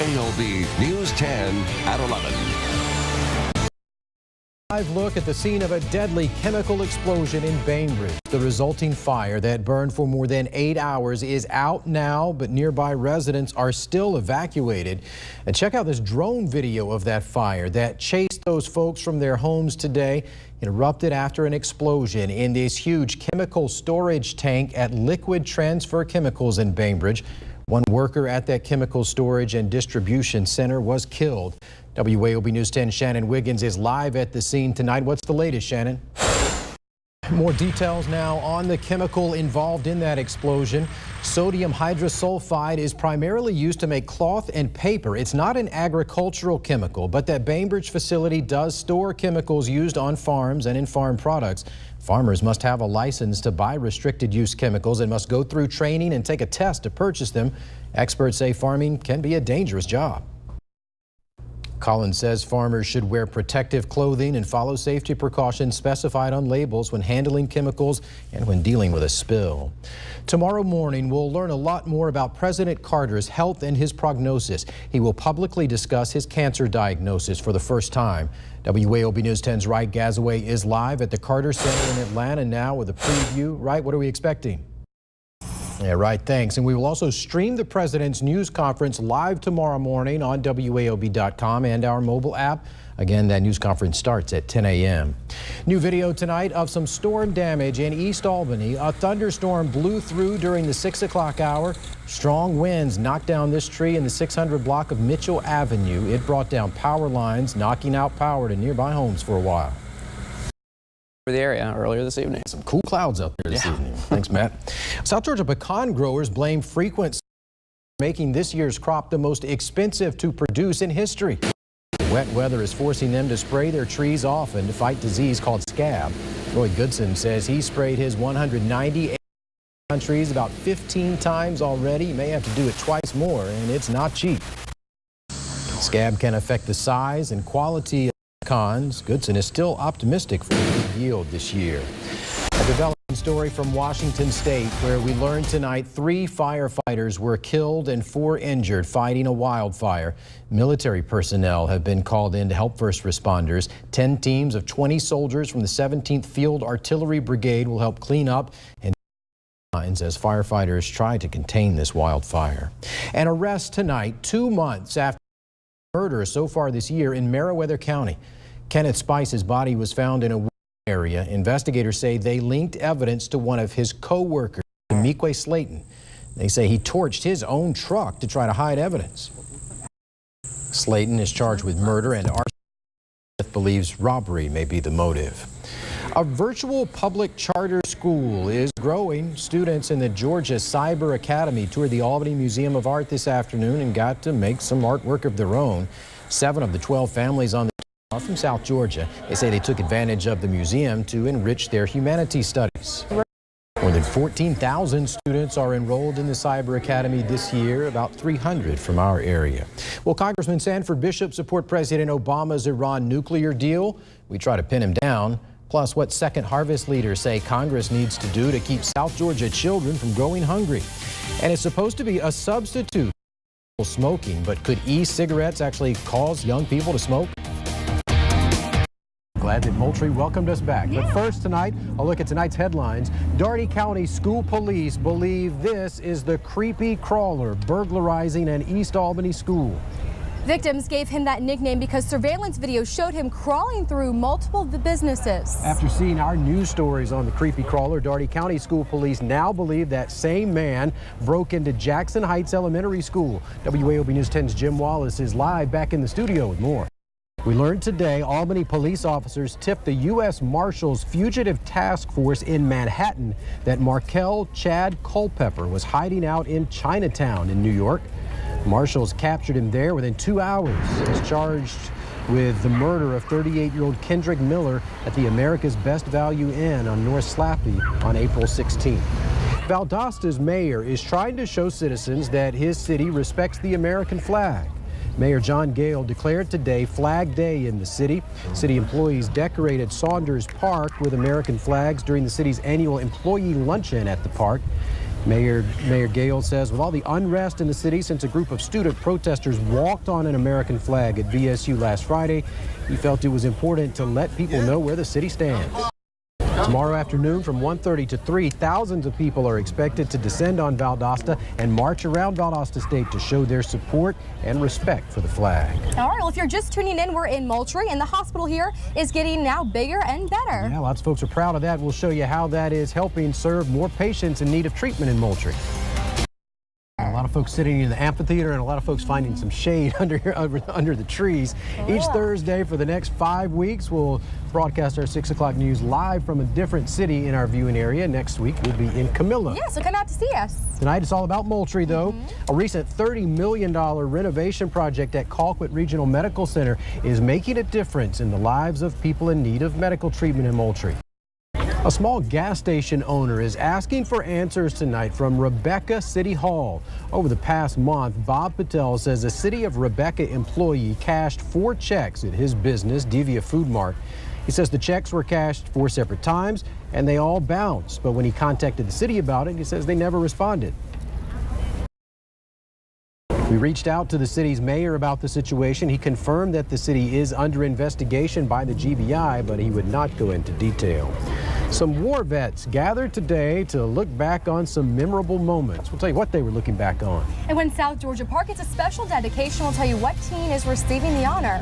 WAOB News 10 at 11. Live look at the scene of a deadly chemical explosion in Bainbridge. The resulting fire that burned for more than 8 hours is out now, but nearby residents are still evacuated. And check out this drone video of that fire that chased those folks from their homes today. It erupted after an explosion in this huge chemical storage tank at Liquid Transfer Chemicals in Bainbridge. One worker at that chemical storage and distribution center was killed. WAOB News 10 Shannon Wiggins is live at the scene tonight. What's the latest, Shannon? More details now on the chemical involved in that explosion. Sodium hydrosulfide is primarily used to make cloth and paper. It's not an agricultural chemical, but that Bainbridge facility does store chemicals used on farms and in farm products. Farmers must have a license to buy restricted use chemicals and must go through training and take a test to purchase them. Experts say farming can be a dangerous job. Collins says farmers should wear protective clothing and follow safety precautions specified on labels when handling chemicals and when dealing with a spill. Tomorrow morning, we'll learn a lot more about President Carter's health and his prognosis. He will publicly discuss his cancer diagnosis for the first time. WAOB News 10's Wright Gazaway is live at the Carter Center in Atlanta now with a preview. Wright, what are we expecting? Yeah, right, thanks. And we will also stream the president's news conference live tomorrow morning on WAOB.com and our mobile app. Again, that news conference starts at 10 a.m. New video tonight of some storm damage in East Albany. A thunderstorm blew through during the 6 o'clock hour. Strong winds knocked down this tree in the 600 block of Mitchell Avenue. It brought down power lines, knocking out power to nearby homes for a while. The area earlier this evening. Some cool clouds out there this evening. Thanks, Matt. South Georgia pecan growers blame frequent making this year's crop the most expensive to produce in history. Wet weather is forcing them to spray their trees often to fight disease called scab. Roy Goodson says he sprayed his 198 trees about 15 times already. He may have to do it twice more, and it's not cheap. Scab can affect the size and quality of pecans. Goodson is still optimistic for a good yield this year. A developing story from Washington State where we learned tonight 3 firefighters were killed and 4 injured fighting a wildfire. Military personnel have been called in to help first responders. 10 teams of 20 soldiers from the 17th Field Artillery Brigade will help clean up and as firefighters try to contain this wildfire. An arrest tonight, 2 months after murder so far this year in Meriwether County. Kenneth Spice's body was found in a area. Investigators say they linked evidence to one of his co-workers, Mique Slayton. They say he torched his own truck to try to hide evidence. Slayton is charged with murder and arson. Believes robbery may be the motive. A virtual public charter school is growing. Students in the Georgia Cyber Academy toured the Albany Museum of Art this afternoon and got to make some artwork of their own. 7 of the 12 families on the tour are from South Georgia. They say they took advantage of the museum to enrich their humanities studies. More than 14,000 students are enrolled in the Cyber Academy this year, about 300 from our area. Well, Congressman Sanford Bishop support President Obama's Iran nuclear deal. We try to pin him down. Plus, what Second Harvest leaders say Congress needs to do to keep South Georgia children from growing hungry. And it's supposed to be a substitute for smoking, but could e-cigarettes actually cause young people to smoke? Glad that Moultrie welcomed us back. But first tonight, a look at tonight's headlines. Dougherty County School Police believe this is the creepy crawler burglarizing an East Albany school. Victims gave him that nickname because surveillance video showed him crawling through multiple of the businesses. After seeing our news stories on the creepy crawler, Dougherty County School Police now believe that same man broke into Jackson Heights Elementary School. WAOB News 10's Jim Wallace is live back in the studio with more. We learned today Albany police officers tipped the U.S. Marshals Fugitive Task Force in Manhattan that Markel Chad Culpepper was hiding out in Chinatown in New York. Marshals captured him there within 2 hours. He's charged with the murder of 38-year-old Kendrick Miller at the America's Best Value Inn on North Slappy on April 16th. Valdosta's mayor is trying to show citizens that his city respects the American flag. Mayor John Gale declared today Flag Day in the city. City employees decorated Saunders Park with American flags during the city's annual employee luncheon at the park. Mayor Gale says with all the unrest in the city since a group of student protesters walked on an American flag at VSU last Friday, he felt it was important to let people know where the city stands. Tomorrow afternoon from 1:30 to 3, thousands of people are expected to descend on Valdosta and march around Valdosta State to show their support and respect for the flag. All right, well, if you're just tuning in, we're in Moultrie, and the hospital here is getting now bigger and better. Yeah, lots of folks are proud of that. We'll show you how that is helping serve more patients in need of treatment in Moultrie. A lot of folks sitting in the amphitheater and a lot of folks finding some shade under the trees. Each Thursday for the next 5 weeks, we'll broadcast our 6 o'clock news live from a different city in our viewing area. Next week, we'll be in Camilla. Yeah, so come out to see us. Tonight, it's all about Moultrie, though. A recent $30 million renovation project at Colquitt Regional Medical Center is making a difference in the lives of people in need of medical treatment in Moultrie. A small gas station owner is asking for answers tonight from Rebecca City Hall. Over the past month, Bob Patel says a City of Rebecca employee cashed 4 checks at his business, Divya Food Mart. He says the checks were cashed 4 separate times and they all bounced. But when he contacted the city about it, he says they never responded. We reached out to the city's mayor about the situation. He confirmed that the city is under investigation by the GBI, but he would not go into detail. Some war vets gathered today to look back on some memorable moments. We'll tell you what they were looking back on. And when South Georgia Park gets a special dedication, we'll tell you what teen is receiving the honor.